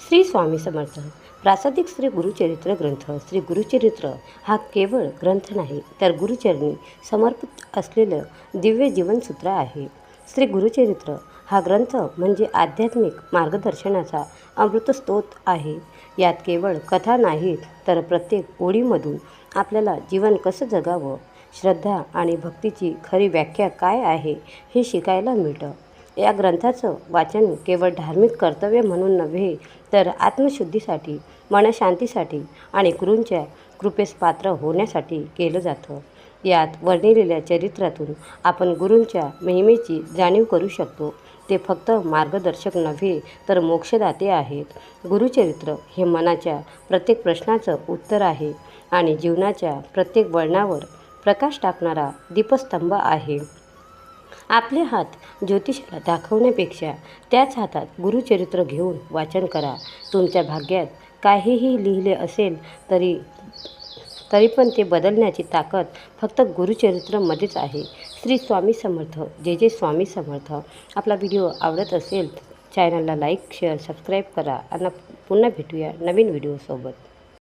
श्री स्वामी समर्थ. प्रासादिक श्री गुरुचरित्र ग्रंथ. श्री गुरुचरित्र हा केवळ ग्रंथ नाही, तर गुरुचरणी समर्पित असलेलं दिव्य जीवनसूत्र आहे. श्री गुरुचरित्र हा ग्रंथ म्हणजे आध्यात्मिक मार्गदर्शनाचा अमृतस्रोत आहे. यात केवळ कथा नाहीत, तर प्रत्येक ओळीमधून आपल्याला जीवन कसं जगावं, श्रद्धा आणि भक्तीची खरी व्याख्या काय आहे, हे शिकायला मिळतं. या ग्रंथाचं वाचन केवळ धार्मिक कर्तव्य म्हणून नव्हे, तर आत्मशुद्धीसाठी, मनशांतीसाठी आणि गुरूंच्या कृपेस पात्र होण्यासाठी केलं जातं. यात वर्णिलेल्या चरित्रातून आपण गुरूंच्या महिमेची जाणीव करू शकतो. ते फक्त मार्गदर्शक नव्हे, तर मोक्षदाते आहेत. गुरुचरित्र हे मनाच्या प्रत्येक प्रश्नाचं उत्तर आहे आणि जीवनाच्या प्रत्येक वळणावर प्रकाश टाकणारा दीपस्तंभ आहे. आपले हात ज्योतिषाला दाखवण्यापेक्षा त्याच हातात गुरुचरित्र घेऊन वाचन करा. तुमच्या भाग्यात काहीही लिहिले असेल तरी पण ते बदलण्याची ताकद फक्त गुरुचरित्रमध्येच आहे. श्री स्वामी समर्थ. जय जय स्वामी समर्थ. आपला व्हिडिओ आवडत असेल तर चॅनलला लाईक, शेअर, सबस्क्राईब करा आणि पुन्हा भेटूया नवीन व्हिडिओसोबत.